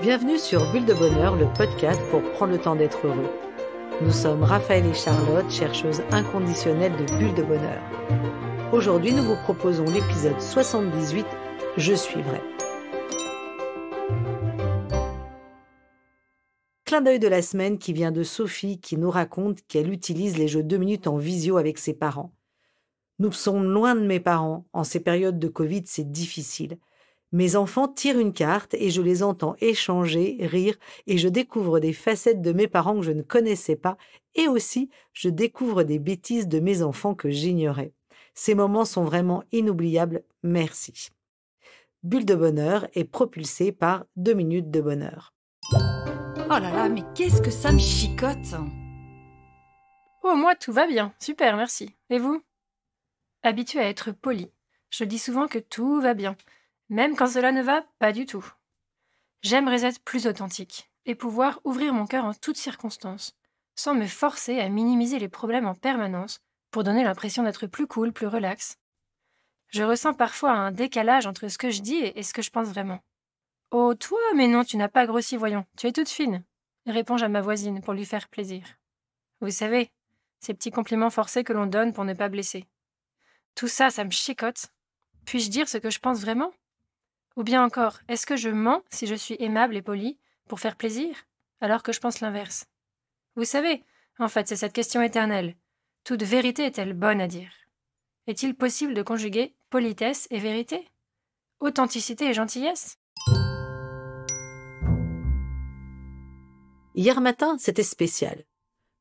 Bienvenue sur Bulle de Bonheur, le podcast pour prendre le temps d'être heureux. Nous sommes Raphaël et Charlotte, chercheuses inconditionnelles de Bulle de Bonheur. Aujourd'hui, nous vous proposons l'épisode 78, Je suis vrai. Clin d'œil de la semaine qui vient de Sophie qui nous raconte qu'elle utilise les jeux 2 minutes en visio avec ses parents. Nous sommes loin de mes parents. En ces périodes de Covid, c'est difficile. Mes enfants tirent une carte et je les entends échanger, rire et je découvre des facettes de mes parents que je ne connaissais pas et aussi je découvre des bêtises de mes enfants que j'ignorais. Ces moments sont vraiment inoubliables. Merci. Bulle de Bonheur est propulsée par 2 minutes de bonheur. Oh là là, mais qu'est-ce que ça me chicote! Oh, moi, tout va bien. Super, merci. Et vous? Habituée à être polie, je dis souvent que tout va bien, même quand cela ne va pas du tout. J'aimerais être plus authentique et pouvoir ouvrir mon cœur en toutes circonstances, sans me forcer à minimiser les problèmes en permanence pour donner l'impression d'être plus cool, plus relax. Je ressens parfois un décalage entre ce que je dis et ce que je pense vraiment. « Oh, toi, mais non, tu n'as pas grossi, voyons, tu es toute fine », réponds-je à ma voisine pour lui faire plaisir. Vous savez, ces petits compliments forcés que l'on donne pour ne pas blesser. Tout ça, ça me chicote. Puis-je dire ce que je pense vraiment? Ou bien encore, est-ce que je mens si je suis aimable et polie pour faire plaisir, alors que je pense l'inverse? Vous savez, en fait, c'est cette question éternelle. Toute vérité est-elle bonne à dire? Est-il possible de conjuguer politesse et vérité? Authenticité et gentillesse? Hier matin, c'était spécial.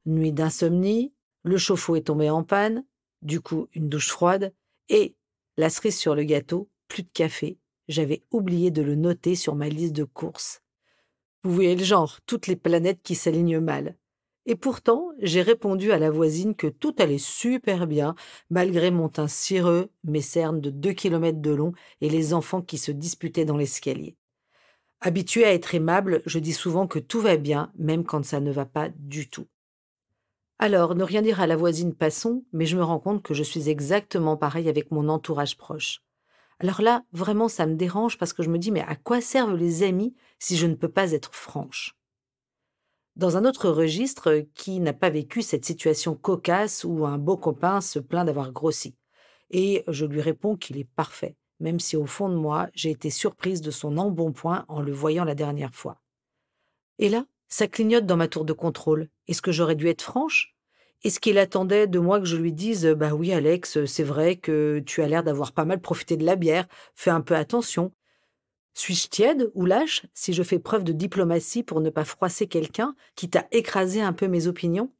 Nuit d'insomnie, le chauffe-eau est tombé en panne, du coup une douche froide, et, la cerise sur le gâteau, plus de café. J'avais oublié de le noter sur ma liste de courses. Vous voyez le genre, toutes les planètes qui s'alignent mal. Et pourtant, j'ai répondu à la voisine que tout allait super bien, malgré mon teint cireux, mes cernes de 2 kilomètres de long et les enfants qui se disputaient dans l'escalier. Habituée à être aimable, je dis souvent que tout va bien, même quand ça ne va pas du tout. Alors, ne rien dire à la voisine, passons, mais je me rends compte que je suis exactement pareil avec mon entourage proche. Alors là, vraiment, ça me dérange parce que je me dis, mais à quoi servent les amis si je ne peux pas être franche? Dans un autre registre, qui n'a pas vécu cette situation cocasse où un beau copain se plaint d'avoir grossi? Et je lui réponds qu'il est parfait, même si au fond de moi, j'ai été surprise de son embonpoint en le voyant la dernière fois. Et là, ça clignote dans ma tour de contrôle. Est-ce que j'aurais dû être franche? Est-ce qu'il attendait de moi que je lui dise « Bah oui, Alex, c'est vrai que tu as l'air d'avoir pas mal profité de la bière, fais un peu attention ». Suis-je tiède ou lâche si je fais preuve de diplomatie pour ne pas froisser quelqu'un, quitte à écraser un peu mes opinions?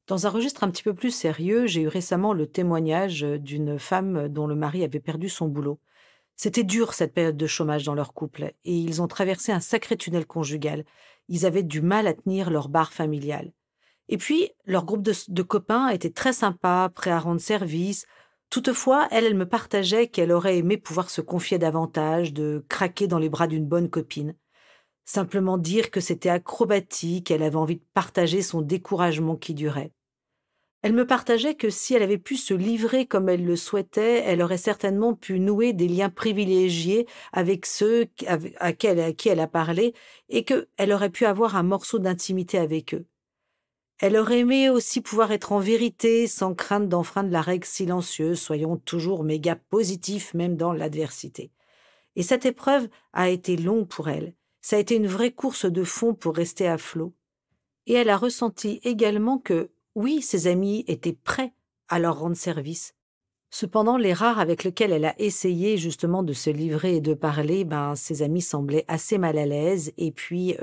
Dans un registre un petit peu plus sérieux, j'ai eu récemment le témoignage d'une femme dont le mari avait perdu son boulot. C'était dur cette période de chômage dans leur couple et ils ont traversé un sacré tunnel conjugal. Ils avaient du mal à tenir leur barre familiale. Et puis, leur groupe de copains était très sympa, prêt à rendre service. Toutefois, elle me partageait qu'elle aurait aimé pouvoir se confier davantage, de craquer dans les bras d'une bonne copine. Simplement dire que c'était acrobatique, elle avait envie de partager son découragement qui durait. Elle me partageait que si elle avait pu se livrer comme elle le souhaitait, elle aurait certainement pu nouer des liens privilégiés avec ceux à qui elle a parlé et qu'elle aurait pu avoir un morceau d'intimité avec eux. Elle aurait aimé aussi pouvoir être en vérité sans crainte d'enfreindre la règle silencieuse, soyons toujours méga positifs même dans l'adversité. Et cette épreuve a été longue pour elle. Ça a été une vraie course de fond pour rester à flot. Et elle a ressenti également que, oui, ses amis étaient prêts à leur rendre service. Cependant, les rares avec lesquels elle a essayé justement de se livrer et de parler, ses amis semblaient assez mal à l'aise et puis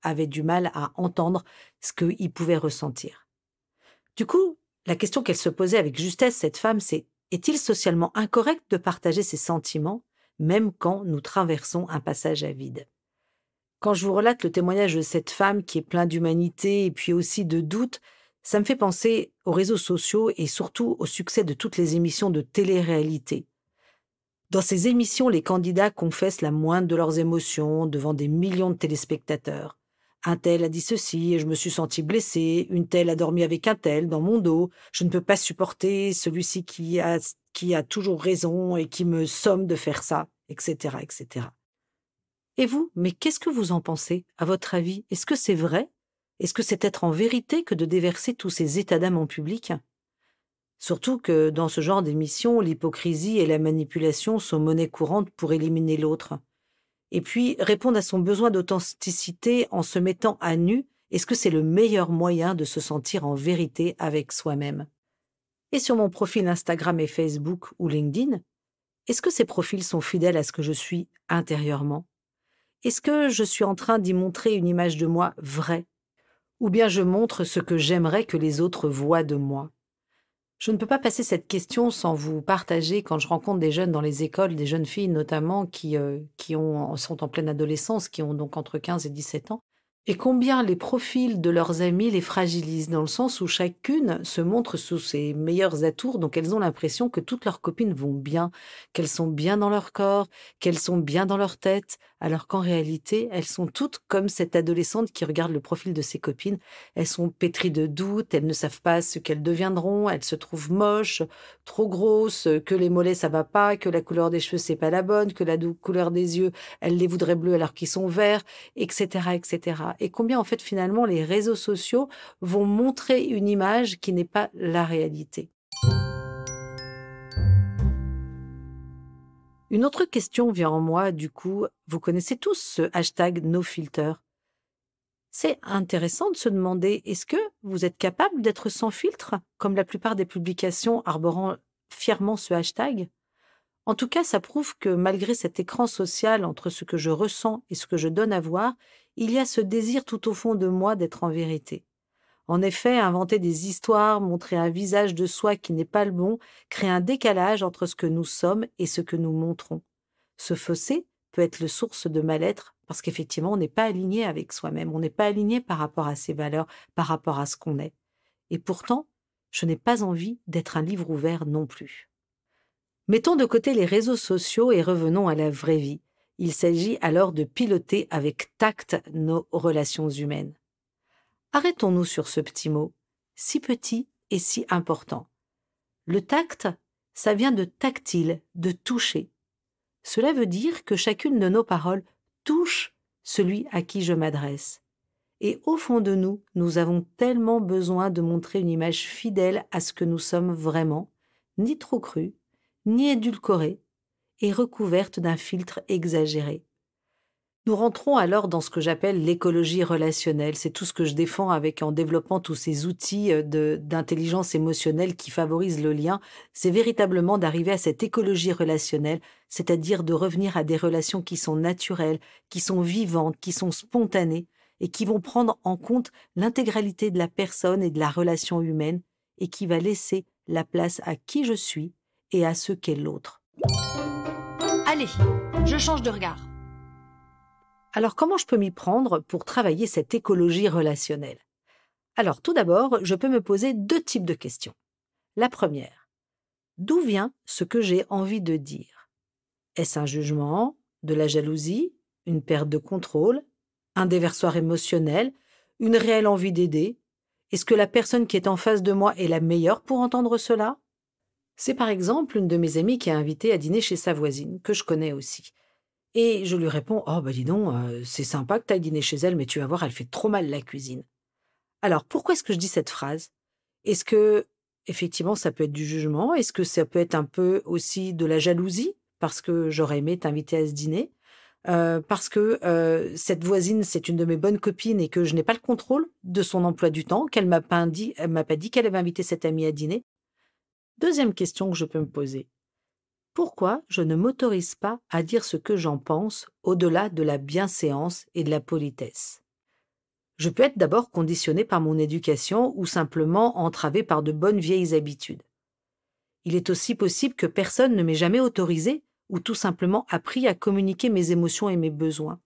avaient du mal à entendre ce qu'ils pouvaient ressentir. Du coup, la question qu'elle se posait avec justesse, cette femme, c'est: est-il socialement incorrect de partager ses sentiments, même quand nous traversons un passage à vide? Quand je vous relate le témoignage de cette femme qui est plein d'humanité et puis aussi de doute, ça me fait penser aux réseaux sociaux et surtout au succès de toutes les émissions de télé-réalité. Dans ces émissions, les candidats confessent la moindre de leurs émotions devant des millions de téléspectateurs. Un tel a dit ceci et je me suis senti blessé, une telle a dormi avec un tel dans mon dos, je ne peux pas supporter celui-ci qui a toujours raison et qui me somme de faire ça, etc., etc. Et vous, mais qu'est-ce que vous en pensez? À votre avis, est-ce que c'est vrai? Est-ce que c'est être en vérité que de déverser tous ces états d'âme en public? Surtout que dans ce genre d'émission, l'hypocrisie et la manipulation sont monnaie courante pour éliminer l'autre. Et puis, répondre à son besoin d'authenticité en se mettant à nu, est-ce que c'est le meilleur moyen de se sentir en vérité avec soi-même? Et sur mon profil Instagram et Facebook ou LinkedIn, est-ce que ces profils sont fidèles à ce que je suis intérieurement? Est-ce que je suis en train d'y montrer une image de moi vraie? Ou bien je montre ce que j'aimerais que les autres voient de moi? Je ne peux pas passer cette question sans vous partager quand je rencontre des jeunes dans les écoles, des jeunes filles notamment sont en pleine adolescence, qui ont donc entre 15 et 17 ans, et combien les profils de leurs amis les fragilisent, dans le sens où chacune se montre sous ses meilleurs atours, donc elles ont l'impression que toutes leurs copines vont bien, qu'elles sont bien dans leur corps, qu'elles sont bien dans leur tête, alors qu'en réalité, elles sont toutes comme cette adolescente qui regarde le profil de ses copines. Elles sont pétries de doutes, elles ne savent pas ce qu'elles deviendront, elles se trouvent moches, trop grosses, que les mollets ça va pas, que la couleur des cheveux c'est pas la bonne, que la couleur des yeux, elles les voudraient bleus alors qu'ils sont verts, etc., etc. Et combien en fait finalement les réseaux sociaux vont montrer une image qui n'est pas la réalité. Une autre question vient en moi, du coup, vous connaissez tous ce hashtag #NoFilter. C'est intéressant de se demander, est-ce que vous êtes capable d'être sans filtre, comme la plupart des publications arborant fièrement ce hashtag? En tout cas, ça prouve que malgré cet écran social entre ce que je ressens et ce que je donne à voir, il y a ce désir tout au fond de moi d'être en vérité. En effet, inventer des histoires, montrer un visage de soi qui n'est pas le bon, crée un décalage entre ce que nous sommes et ce que nous montrons. Ce fossé peut être le source de mal-être parce qu'effectivement, on n'est pas aligné avec soi-même, on n'est pas aligné par rapport à ses valeurs, par rapport à ce qu'on est. Et pourtant, je n'ai pas envie d'être un livre ouvert non plus. Mettons de côté les réseaux sociaux et revenons à la vraie vie. Il s'agit alors de piloter avec tact nos relations humaines. Arrêtons-nous sur ce petit mot, si petit et si important. Le tact, ça vient de tactile, de toucher. Cela veut dire que chacune de nos paroles touche celui à qui je m'adresse. Et au fond de nous, nous avons tellement besoin de montrer une image fidèle à ce que nous sommes vraiment, ni trop crue, ni édulcorée, et recouverte d'un filtre exagéré. Nous rentrons alors dans ce que j'appelle l'écologie relationnelle. C'est tout ce que je défends en développant tous ces outils d'intelligence émotionnelle qui favorisent le lien. C'est véritablement d'arriver à cette écologie relationnelle, c'est-à-dire de revenir à des relations qui sont naturelles, qui sont vivantes, qui sont spontanées et qui vont prendre en compte l'intégralité de la personne et de la relation humaine et qui va laisser la place à qui je suis et à ce qu'est l'autre. Allez, je change de regard. Alors, comment je peux m'y prendre pour travailler cette écologie relationnelle? Alors, tout d'abord, je peux me poser 2 types de questions. La première, d'où vient ce que j'ai envie de dire? Est-ce un jugement, de la jalousie, une perte de contrôle, un déversoir émotionnel, une réelle envie d'aider? Est-ce que la personne qui est en face de moi est la meilleure pour entendre cela? C'est par exemple une de mes amies qui a invité à dîner chez sa voisine, que je connais aussi. Et je lui réponds: «Oh bah dis donc, c'est sympa que tu ailles dîner chez elle, mais tu vas voir, elle fait trop mal la cuisine». Alors pourquoi est-ce que je dis cette phrase? Est-ce que, effectivement, ça peut être du jugement? Est-ce que ça peut être un peu aussi de la jalousie? Parce que j'aurais aimé t'inviter à ce dîner? Parce que, cette voisine, c'est une de mes bonnes copines et que je n'ai pas le contrôle de son emploi du temps, elle m'a pas dit qu'elle avait invité cette amie à dîner? Deuxième question que je peux me poser: pourquoi je ne m'autorise pas à dire ce que j'en pense au-delà de la bienséance et de la politesse? Je peux être d'abord conditionné par mon éducation ou simplement entravé par de bonnes vieilles habitudes. Il est aussi possible que personne ne m'ait jamais autorisé ou tout simplement appris à communiquer mes émotions et mes besoins.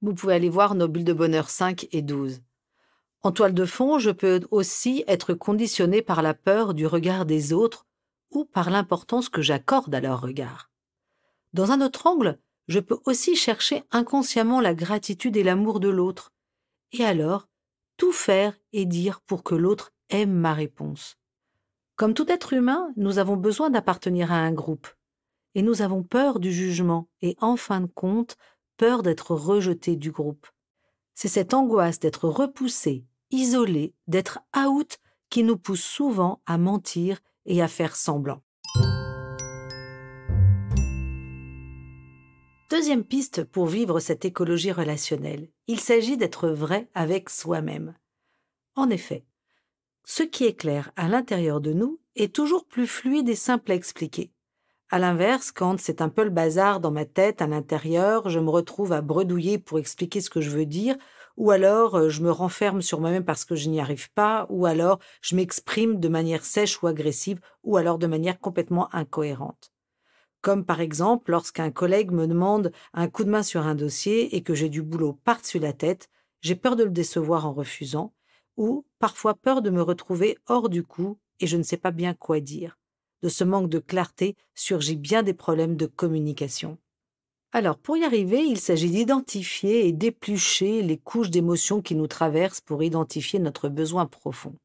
Vous pouvez aller voir nos bulles de bonheur 5 et 12. En toile de fond, je peux aussi être conditionné par la peur du regard des autres ou par l'importance que j'accorde à leur regard. Dans un autre angle, je peux aussi chercher inconsciemment la gratitude et l'amour de l'autre, et alors tout faire et dire pour que l'autre aime ma réponse. Comme tout être humain, nous avons besoin d'appartenir à un groupe, et nous avons peur du jugement et en fin de compte, peur d'être rejeté du groupe. C'est cette angoisse d'être repoussé, isolé, d'être out qui nous pousse souvent à mentir et à faire semblant. Deuxième piste pour vivre cette écologie relationnelle, il s'agit d'être vrai avec soi-même. En effet, ce qui est clair à l'intérieur de nous est toujours plus fluide et simple à expliquer. À l'inverse, quand c'est un peu le bazar dans ma tête, à l'intérieur, je me retrouve à bredouiller pour expliquer ce que je veux dire, ou alors je me renferme sur moi-même parce que je n'y arrive pas, ou alors je m'exprime de manière sèche ou agressive, ou alors de manière complètement incohérente. Comme par exemple lorsqu'un collègue me demande un coup de main sur un dossier et que j'ai du boulot par-dessus la tête, j'ai peur de le décevoir en refusant, ou parfois peur de me retrouver hors du coup et je ne sais pas bien quoi dire. De ce manque de clarté surgit bien des problèmes de communication. Alors, pour y arriver, il s'agit d'identifier et d'éplucher les couches d'émotions qui nous traversent pour identifier notre besoin profond.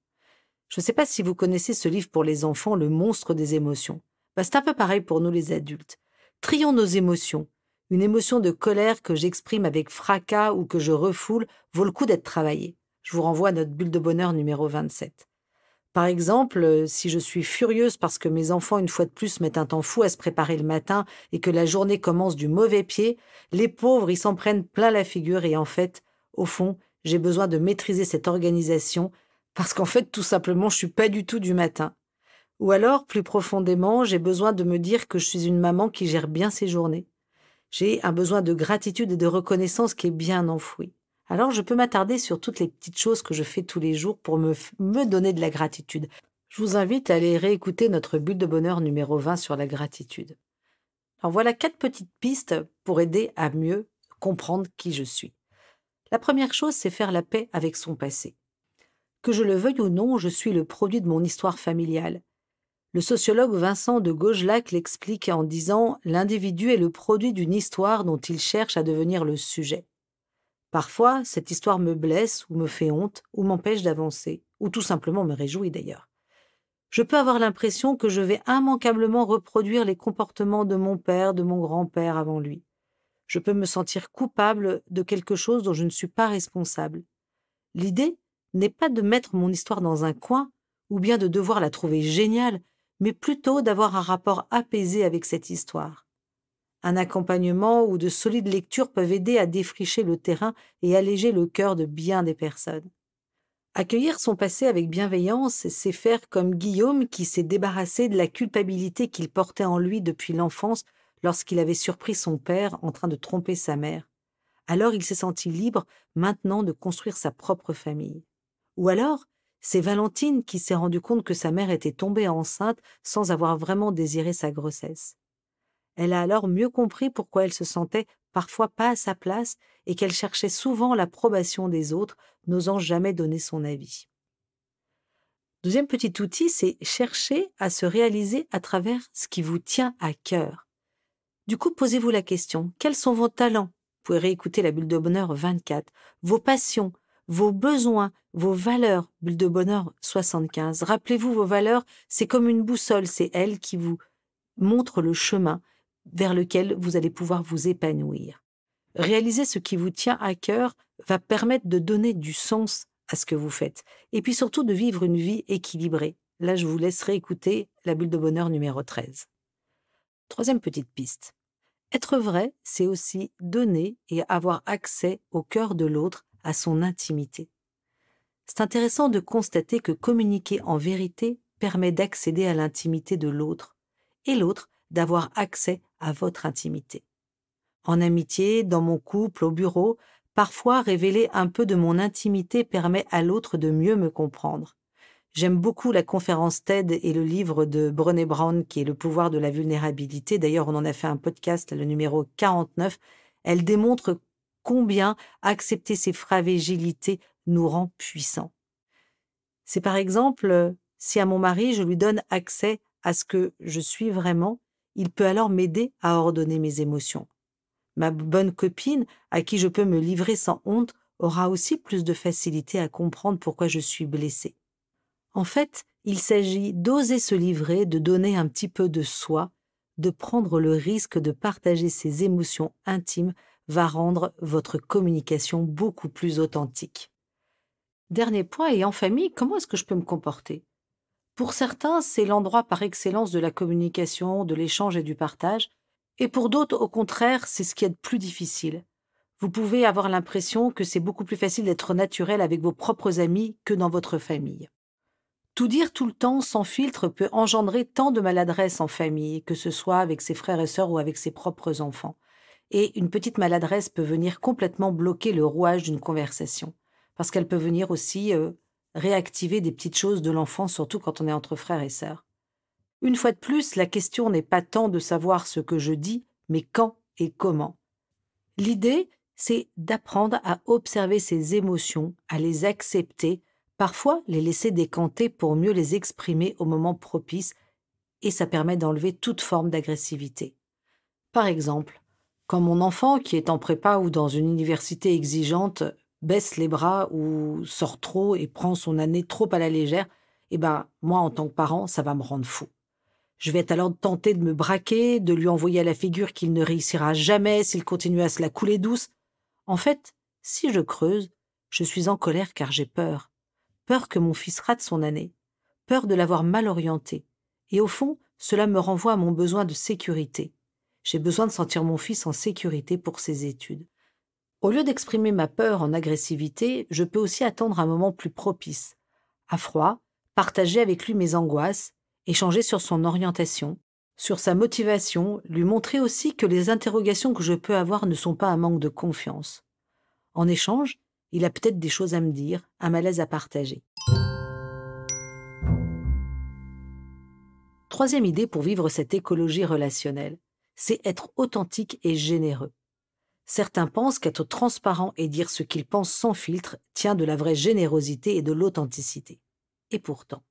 Je ne sais pas si vous connaissez ce livre pour les enfants, Le monstre des émotions. C'est un peu pareil pour nous les adultes. Trions nos émotions. Une émotion de colère que j'exprime avec fracas ou que je refoule vaut le coup d'être travaillée. Je vous renvoie à notre bulle de bonheur numéro 27. Par exemple, si je suis furieuse parce que mes enfants, une fois de plus, mettent un temps fou à se préparer le matin et que la journée commence du mauvais pied, les pauvres, ils s'en prennent plein la figure et en fait, au fond, j'ai besoin de maîtriser cette organisation parce qu'en fait, tout simplement, je suis pas du tout du matin. Ou alors, plus profondément, j'ai besoin de me dire que je suis une maman qui gère bien ses journées. J'ai un besoin de gratitude et de reconnaissance qui est bien enfoui. Alors, je peux m'attarder sur toutes les petites choses que je fais tous les jours pour me donner de la gratitude. Je vous invite à aller réécouter notre bulle de bonheur numéro 20 sur la gratitude. Alors, voilà 4 petites pistes pour aider à mieux comprendre qui je suis. La première chose, c'est faire la paix avec son passé. Que je le veuille ou non, je suis le produit de mon histoire familiale. Le sociologue Vincent de Gaugelhac l'explique en disant « L'individu est le produit d'une histoire dont il cherche à devenir le sujet ». Parfois, cette histoire me blesse ou me fait honte ou m'empêche d'avancer, ou tout simplement me réjouit d'ailleurs. Je peux avoir l'impression que je vais immanquablement reproduire les comportements de mon père, de mon grand-père avant lui. Je peux me sentir coupable de quelque chose dont je ne suis pas responsable. L'idée n'est pas de mettre mon histoire dans un coin ou bien de devoir la trouver géniale, mais plutôt d'avoir un rapport apaisé avec cette histoire. Un accompagnement ou de solides lectures peuvent aider à défricher le terrain et alléger le cœur de bien des personnes. Accueillir son passé avec bienveillance, c'est faire comme Guillaume qui s'est débarrassé de la culpabilité qu'il portait en lui depuis l'enfance lorsqu'il avait surpris son père en train de tromper sa mère. Alors il s'est senti libre maintenant de construire sa propre famille. Ou alors, c'est Valentine qui s'est rendu compte que sa mère était tombée enceinte sans avoir vraiment désiré sa grossesse. Elle a alors mieux compris pourquoi elle se sentait parfois pas à sa place et qu'elle cherchait souvent l'approbation des autres, n'osant jamais donner son avis. Deuxième petit outil, c'est chercher à se réaliser à travers ce qui vous tient à cœur. Du coup, posez-vous la question, quels sont vos talents? Vous pouvez réécouter la bulle de bonheur 24, vos passions, vos besoins, vos valeurs, bulle de bonheur 75. Rappelez-vous, vos valeurs, c'est comme une boussole, c'est elle qui vous montre le chemin vers lequel vous allez pouvoir vous épanouir. Réaliser ce qui vous tient à cœur va permettre de donner du sens à ce que vous faites et puis surtout de vivre une vie équilibrée. Là, je vous laisserai écouter la bulle de bonheur numéro 13. Troisième petite piste. Être vrai, c'est aussi donner et avoir accès au cœur de l'autre, à son intimité. C'est intéressant de constater que communiquer en vérité permet d'accéder à l'intimité de l'autre et l'autre d'avoir accès à votre intimité. En amitié, dans mon couple, au bureau, parfois révéler un peu de mon intimité permet à l'autre de mieux me comprendre. J'aime beaucoup la conférence TED et le livre de Brené Brown qui est Le pouvoir de la vulnérabilité. D'ailleurs, on en a fait un podcast, le numéro 49. Elle démontre combien accepter ses fragilités nous rend puissants. C'est par exemple, si à mon mari, je lui donne accès à ce que je suis vraiment, il peut alors m'aider à ordonner mes émotions. Ma bonne copine, à qui je peux me livrer sans honte, aura aussi plus de facilité à comprendre pourquoi je suis blessée. En fait, il s'agit d'oser se livrer, de donner un petit peu de soi, de prendre le risque de partager ses émotions intimes va rendre votre communication beaucoup plus authentique. Dernier point, et en famille, comment est-ce que je peux me comporter? Pour certains, c'est l'endroit par excellence de la communication, de l'échange et du partage, et pour d'autres, au contraire, c'est ce qui est de plus difficile. Vous pouvez avoir l'impression que c'est beaucoup plus facile d'être naturel avec vos propres amis que dans votre famille. Tout dire tout le temps, sans filtre, peut engendrer tant de maladresse en famille, que ce soit avec ses frères et sœurs ou avec ses propres enfants. Et une petite maladresse peut venir complètement bloquer le rouage d'une conversation, parce qu'elle peut venir aussi réactiver des petites choses de l'enfant, surtout quand on est entre frères et sœurs. Une fois de plus, la question n'est pas tant de savoir ce que je dis, mais quand et comment. L'idée, c'est d'apprendre à observer ses émotions, à les accepter, parfois les laisser décanter pour mieux les exprimer au moment propice, et ça permet d'enlever toute forme d'agressivité. Par exemple, quand mon enfant, qui est en prépa ou dans une université exigeante, baisse les bras ou sort trop et prend son année trop à la légère, moi, en tant que parent, ça va me rendre fou. Je vais être alors tenté de me braquer, de lui envoyer à la figure qu'il ne réussira jamais s'il continue à se la couler douce. En fait, si je creuse, je suis en colère car j'ai peur. Peur que mon fils rate son année. Peur de l'avoir mal orienté. Et au fond, cela me renvoie à mon besoin de sécurité. J'ai besoin de sentir mon fils en sécurité pour ses études. Au lieu d'exprimer ma peur en agressivité, je peux aussi attendre un moment plus propice. À froid, partager avec lui mes angoisses, échanger sur son orientation, sur sa motivation, lui montrer aussi que les interrogations que je peux avoir ne sont pas un manque de confiance. En échange, il a peut-être des choses à me dire, un malaise à partager. Troisième idée pour vivre cette écologie relationnelle, c'est être authentique et généreux. Certains pensent qu'être transparent et dire ce qu'ils pensent sans filtre tient de la vraie générosité et de l'authenticité. Et pourtant,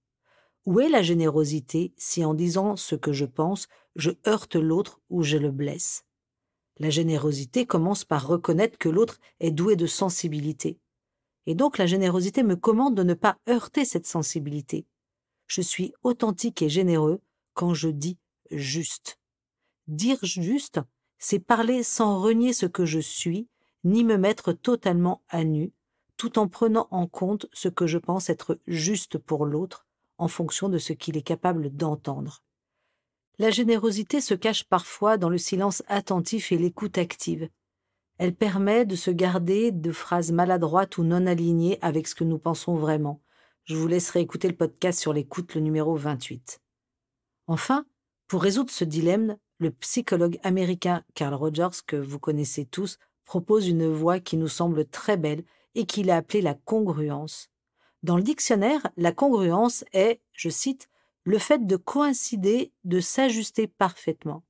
où est la générosité si en disant ce que je pense, je heurte l'autre ou je le blesse? La générosité commence par reconnaître que l'autre est doué de sensibilité. Et donc la générosité me commande de ne pas heurter cette sensibilité. Je suis authentique et généreux quand je dis juste. Dire juste, c'est parler sans renier ce que je suis, ni me mettre totalement à nu, tout en prenant en compte ce que je pense être juste pour l'autre, en fonction de ce qu'il est capable d'entendre. La générosité se cache parfois dans le silence attentif et l'écoute active. Elle permet de se garder de phrases maladroites ou non alignées avec ce que nous pensons vraiment. Je vous laisserai écouter le podcast sur l'écoute, le numéro 28. Enfin, pour résoudre ce dilemme, le psychologue américain Carl Rogers, que vous connaissez tous, propose une voie qui nous semble très belle et qu'il a appelée la congruence. Dans le dictionnaire, la congruence est, je cite, « le fait de coïncider, de s'ajuster parfaitement ».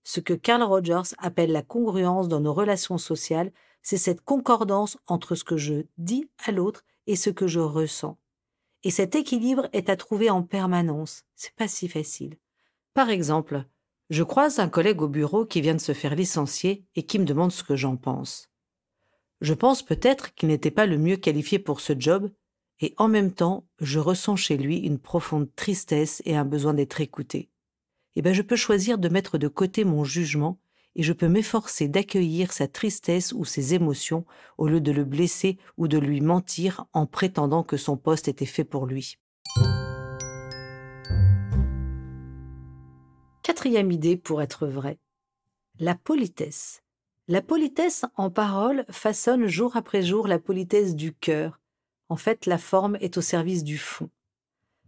Ce que Carl Rogers appelle la congruence dans nos relations sociales, c'est cette concordance entre ce que je dis à l'autre et ce que je ressens. Et cet équilibre est à trouver en permanence. C'est pas si facile. Par exemple, je croise un collègue au bureau qui vient de se faire licencier et qui me demande ce que j'en pense. Je pense peut-être qu'il n'était pas le mieux qualifié pour ce job, et en même temps, je ressens chez lui une profonde tristesse et un besoin d'être écouté. Je peux choisir de mettre de côté mon jugement et je peux m'efforcer d'accueillir sa tristesse ou ses émotions au lieu de le blesser ou de lui mentir en prétendant que son poste était fait pour lui. Quatrième idée pour être vrai, la politesse. La politesse en parole façonne jour après jour la politesse du cœur. En fait, la forme est au service du fond.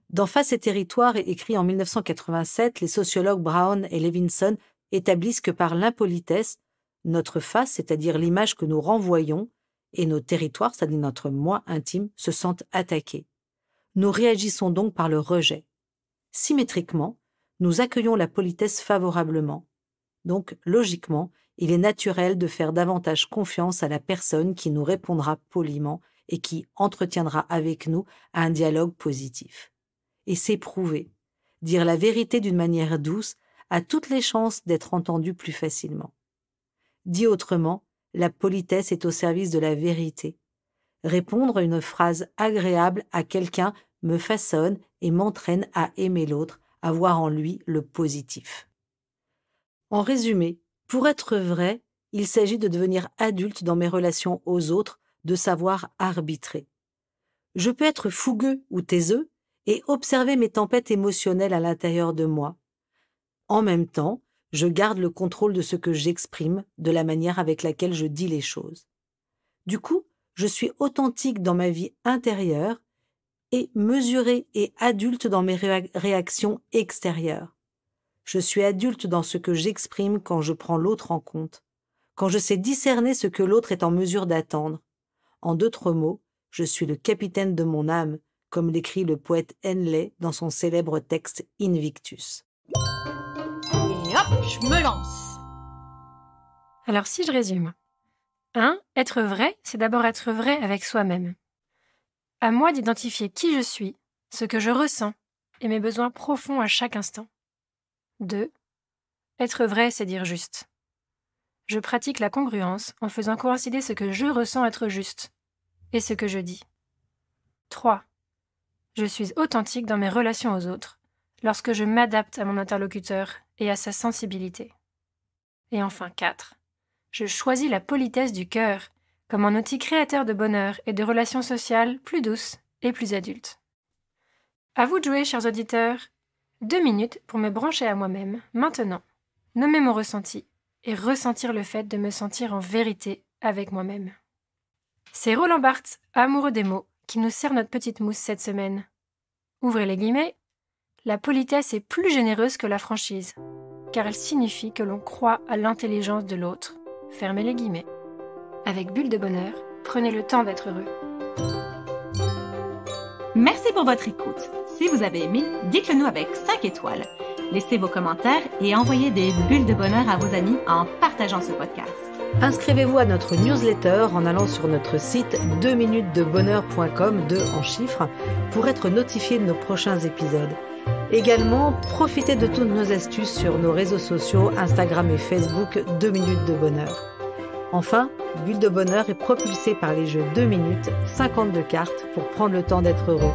Dans Face et territoire, écrit en 1987, les sociologues Brown et Levinson établissent que par l'impolitesse, notre face, c'est-à-dire l'image que nous renvoyons, et nos territoires, c'est-à-dire notre moi intime, se sentent attaqués. Nous réagissons donc par le rejet. Symétriquement, nous accueillons la politesse favorablement. Donc, logiquement, il est naturel de faire davantage confiance à la personne qui nous répondra poliment et qui entretiendra avec nous un dialogue positif. Et c'est prouvé. Dire la vérité d'une manière douce a toutes les chances d'être entendu plus facilement. Dit autrement, la politesse est au service de la vérité. Répondre à une phrase agréable à quelqu'un me façonne et m'entraîne à aimer l'autre, à voir en lui le positif. En résumé, pour être vrai, il s'agit de devenir adulte dans mes relations aux autres, de savoir arbitrer. Je peux être fougueux ou taiseux et observer mes tempêtes émotionnelles à l'intérieur de moi. En même temps, je garde le contrôle de ce que j'exprime, de la manière avec laquelle je dis les choses. Du coup, je suis authentique dans ma vie intérieure et mesurée et adulte dans mes réactions extérieures. Je suis adulte dans ce que j'exprime quand je prends l'autre en compte, quand je sais discerner ce que l'autre est en mesure d'attendre. En d'autres mots, je suis le capitaine de mon âme, comme l'écrit le poète Henley dans son célèbre texte Invictus. Et hop, je me lance. Alors si je résume. 1. Être vrai, c'est d'abord être vrai avec soi-même. À moi d'identifier qui je suis, ce que je ressens et mes besoins profonds à chaque instant. 2. Être vrai, c'est dire juste. Je pratique la congruence en faisant coïncider ce que je ressens être juste et ce que je dis. 3. Je suis authentique dans mes relations aux autres, lorsque je m'adapte à mon interlocuteur et à sa sensibilité. Et enfin 4. Je choisis la politesse du cœur comme un outil créateur de bonheur et de relations sociales plus douces et plus adultes. À vous de jouer, chers auditeurs. 2 minutes pour me brancher à moi-même, maintenant, nommer mon ressenti et ressentir le fait de me sentir en vérité avec moi-même. C'est Roland Barthes, amoureux des mots, qui nous sert notre petite mousse cette semaine. Ouvrez les guillemets. La politesse est plus généreuse que la franchise, car elle signifie que l'on croit à l'intelligence de l'autre. Fermez les guillemets. Avec Bulle de Bonheur, prenez le temps d'être heureux. Merci pour votre écoute. Si vous avez aimé, dites-le nous avec 5 étoiles. Laissez vos commentaires et envoyez des bulles de bonheur à vos amis en partageant ce podcast. Inscrivez-vous à notre newsletter en allant sur notre site 2minutesdebonheur.com, 2 en chiffres, pour être notifié de nos prochains épisodes. Également, profitez de toutes nos astuces sur nos réseaux sociaux, Instagram et Facebook, 2 minutes de bonheur. Enfin, Bulle de Bonheur est propulsée par les jeux 2 minutes, 52 cartes pour prendre le temps d'être heureux.